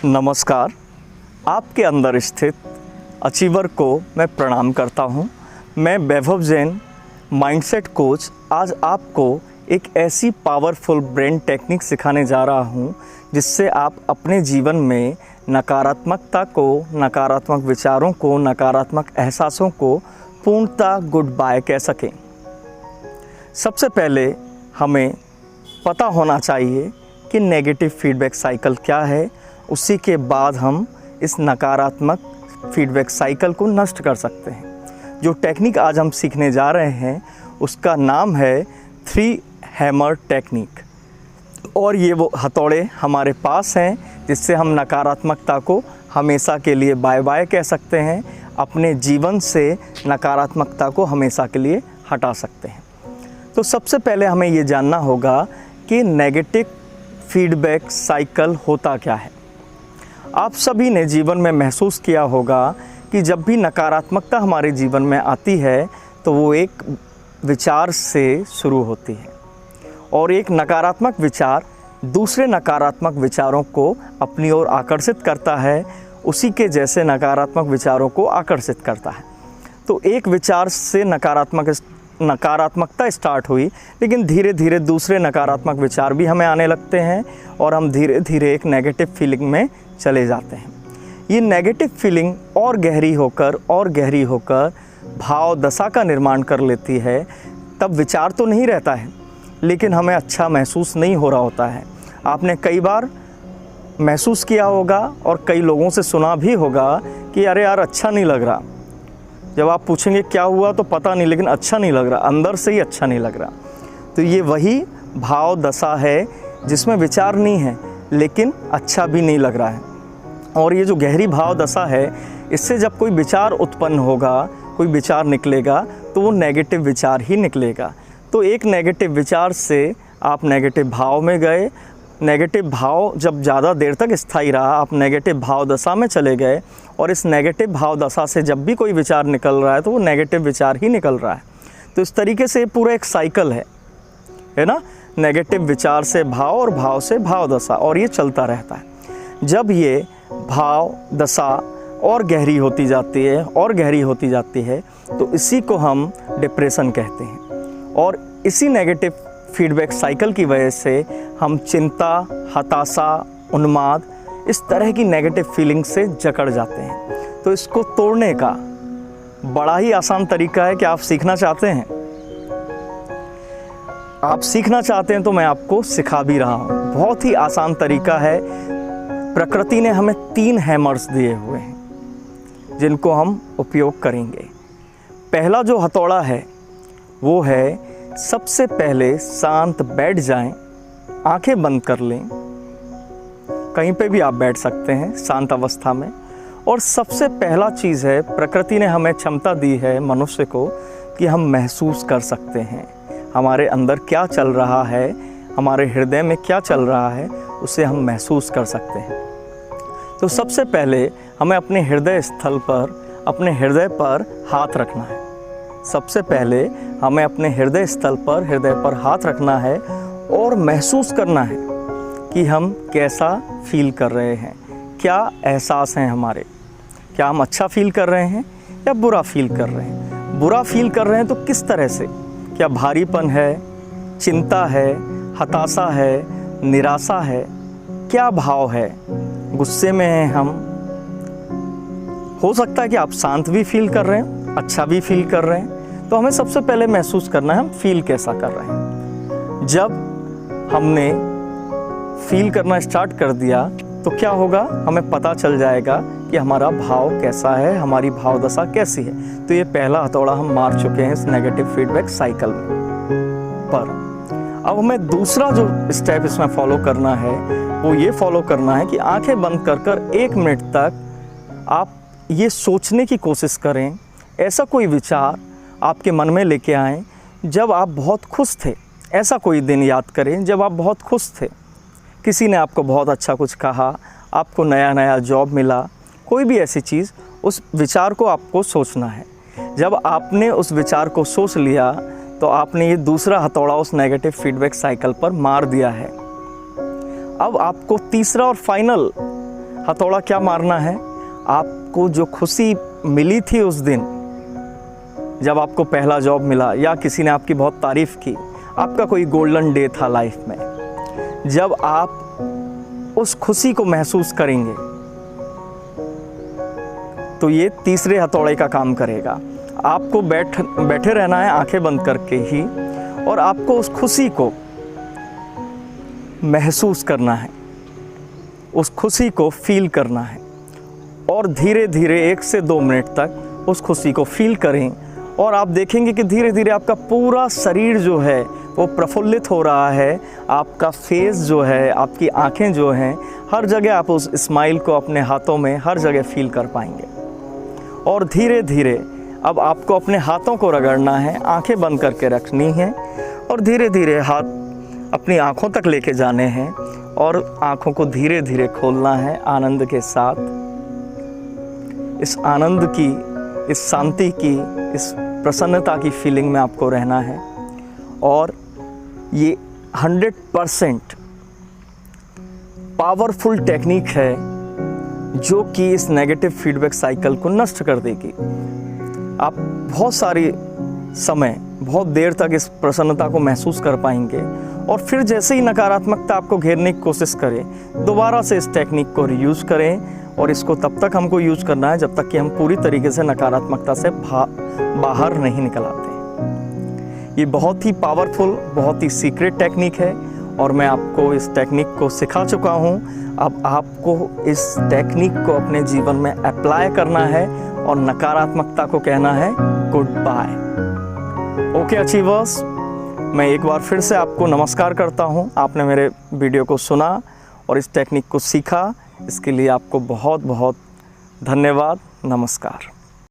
नमस्कार। आपके अंदर स्थित अचीवर को मैं प्रणाम करता हूँ। मैं वैभव जैन, माइंडसेट कोच, आज आपको एक ऐसी पावरफुल ब्रेन टेक्निक सिखाने जा रहा हूँ जिससे आप अपने जीवन में नकारात्मकता को, नकारात्मक विचारों को, नकारात्मक एहसासों को पूर्णतः गुड बाय कह सकें। सबसे पहले हमें पता होना चाहिए कि नेगेटिव फीडबैक साइकिल क्या है। उसी के बाद हम इस नकारात्मक फीडबैक साइकिल को नष्ट कर सकते हैं। जो टेक्निक आज हम सीखने जा रहे हैं उसका नाम है 3 हैमर टेक्निक, और ये वो हथौड़े हमारे पास हैं जिससे हम नकारात्मकता को हमेशा के लिए बाय बाय कह सकते हैं, अपने जीवन से नकारात्मकता को हमेशा के लिए हटा सकते हैं। तो सबसे पहले हमें ये जानना होगा कि नेगेटिव फीडबैक साइकिल होता क्या है। आप सभी ने जीवन में महसूस किया होगा कि जब भी नकारात्मकता हमारे जीवन में आती है तो वो एक विचार से शुरू होती है, और एक नकारात्मक विचार दूसरे नकारात्मक विचारों को अपनी ओर आकर्षित करता है, उसी के जैसे नकारात्मक विचारों को आकर्षित करता है। तो एक विचार से नकारात्मकता स्टार्ट हुई, लेकिन धीरे धीरे दूसरे नकारात्मक विचार भी हमें आने लगते हैं और हम धीरे धीरे एक नेगेटिव फीलिंग में चले जाते हैं। ये नेगेटिव फीलिंग और गहरी होकर भाव दशा का निर्माण कर लेती है। तब विचार तो नहीं रहता है, लेकिन हमें अच्छा महसूस नहीं हो रहा होता है। आपने कई बार महसूस किया होगा और कई लोगों से सुना भी होगा कि अरे यार अच्छा नहीं लग रहा। जब आप पूछेंगे क्या हुआ तो पता नहीं, लेकिन अच्छा नहीं लग रहा, अंदर से ही अच्छा नहीं लग रहा। तो ये वही भाव दशा है जिसमें विचार नहीं है लेकिन अच्छा भी नहीं लग रहा है। और ये जो गहरी भाव दशा है, इससे जब कोई विचार उत्पन्न होगा, कोई विचार निकलेगा तो वो नेगेटिव विचार ही निकलेगा। तो एक नेगेटिव विचार से आप नेगेटिव भाव में गए। नेगेटिव भाव जब ज़्यादा देर तक स्थायी रहा, आप नेगेटिव भाव दशा में चले गए, और इस नेगेटिव भाव दशा से जब भी कोई विचार निकल रहा है तो वो नेगेटिव विचार ही निकल रहा है। तो इस तरीके से पूरा एक साइकिल है ना, नेगेटिव विचार से भाव और भाव से भाव दशा, और ये चलता रहता है। जब ये भाव दशा और गहरी होती जाती है तो इसी को हम डिप्रेशन कहते हैं। और इसी नेगेटिव फीडबैक साइकिल की वजह से हम चिंता, हताशा, उन्माद, इस तरह की नेगेटिव फीलिंग से जकड़ जाते हैं। तो इसको तोड़ने का बड़ा ही आसान तरीका है। कि आप सीखना चाहते हैं? आप सीखना चाहते हैं तो मैं आपको सिखा भी रहा हूँ। बहुत ही आसान तरीका है। प्रकृति ने हमें 3 हैमर्स दिए हुए हैं जिनको हम उपयोग करेंगे। पहला जो हथौड़ा है वो है, सबसे पहले शांत बैठ जाएं, आंखें बंद कर लें। कहीं पे भी आप बैठ सकते हैं शांत अवस्था में। और सबसे पहला चीज़ है, प्रकृति ने हमें क्षमता दी है मनुष्य को कि हम महसूस कर सकते हैं हमारे अंदर क्या चल रहा है, हमारे हृदय में क्या चल रहा है, उसे हम महसूस कर सकते हैं। तो सबसे पहले हमें अपने हृदय स्थल पर, अपने हृदय पर हाथ रखना है। सबसे पहले हमें अपने हृदय स्थल पर, हृदय पर हाथ रखना है और महसूस करना है कि हम कैसा फील कर रहे हैं, क्या एहसास हैं हमारे। क्या हम अच्छा फील कर रहे हैं या बुरा फील कर रहे हैं? बुरा फील कर रहे हैं तो किस तरह से? क्या भारीपन है, चिंता है, हताशा है, निराशा है? क्या भाव है? गुस्से में हैं हम? हो सकता है कि आप शांत भी फील कर रहे हैं, अच्छा भी फील कर रहे हैं। तो हमें सबसे पहले महसूस करना है हम फील कैसा कर रहे हैं। जब हमने फील करना स्टार्ट कर दिया तो क्या होगा, हमें पता चल जाएगा कि हमारा भाव कैसा है, हमारी भाव दशा कैसी है। तो ये पहला हथौड़ा हम मार चुके हैं इस नेगेटिव फीडबैक साइकिल पर। अब हमें दूसरा जो स्टेप इसमें फॉलो करना है वो ये फॉलो करना है कि आंखें बंद कर कर 1 मिनट तक आप ये सोचने की कोशिश करें, ऐसा कोई विचार आपके मन में लेके आएँ जब आप बहुत खुश थे। ऐसा कोई दिन याद करें जब आप बहुत खुश थे, किसी ने आपको बहुत अच्छा कुछ कहा, आपको नया नया जॉब मिला, कोई भी ऐसी चीज़, उस विचार को आपको सोचना है। जब आपने उस विचार को सोच लिया तो आपने ये दूसरा हथौड़ा उस नेगेटिव फीडबैक साइकिल पर मार दिया है। अब आपको तीसरा और फाइनल हथौड़ा क्या मारना है, आपको जो खुशी मिली थी उस दिन जब आपको पहला जॉब मिला या किसी ने आपकी बहुत तारीफ़ की, आपका कोई गोल्डन डे था लाइफ में, जब आप उस खुशी को महसूस करेंगे तो ये तीसरे हथौड़े का काम करेगा। आपको बैठे रहना है आंखें बंद करके ही, और आपको उस खुशी को महसूस करना है, उस खुशी को फील करना है, और धीरे धीरे 1 से 2 मिनट तक उस खुशी को फील करें, और आप देखेंगे कि धीरे धीरे आपका पूरा शरीर जो है वो प्रफुल्लित हो रहा है। आपका फेस जो है, आपकी आंखें जो हैं, हर जगह आप उस स्माइल को अपने हाथों में हर जगह फील कर पाएंगे। और धीरे धीरे अब आपको अपने हाथों को रगड़ना है, आंखें बंद करके रखनी है, और धीरे धीरे हाथ अपनी आंखों तक लेके जाने हैं, और आंखों को धीरे धीरे खोलना है आनंद के साथ। इस आनंद की, इस शांति की, इस प्रसन्नता की फीलिंग में आपको रहना है। और ये 100% पावरफुल टेक्निक है जो कि इस नेगेटिव फीडबैक साइकिल को नष्ट कर देगी। आप बहुत सारी समय, बहुत देर तक इस प्रसन्नता को महसूस कर पाएंगे, और फिर जैसे ही नकारात्मकता आपको घेरने की कोशिश करे, दोबारा से इस टेक्निक को रीयूज़ करें। और इसको तब तक हमको यूज़ करना है जब तक कि हम पूरी तरीके से नकारात्मकता से बाहर नहीं निकल आते। ये बहुत ही पावरफुल, बहुत ही सीक्रेट टेक्निक है, और मैं आपको इस टेक्निक को सिखा चुका हूँ। अब आपको इस टेक्निक को अपने जीवन में अप्लाई करना है और नकारात्मकता को कहना है गुड बाय। ओके अचीवर्स, मैं एक बार फिर से आपको नमस्कार करता हूँ। आपने मेरे वीडियो को सुना और इस टेक्निक को सीखा, इसके लिए आपको बहुत बहुत धन्यवाद। नमस्कार।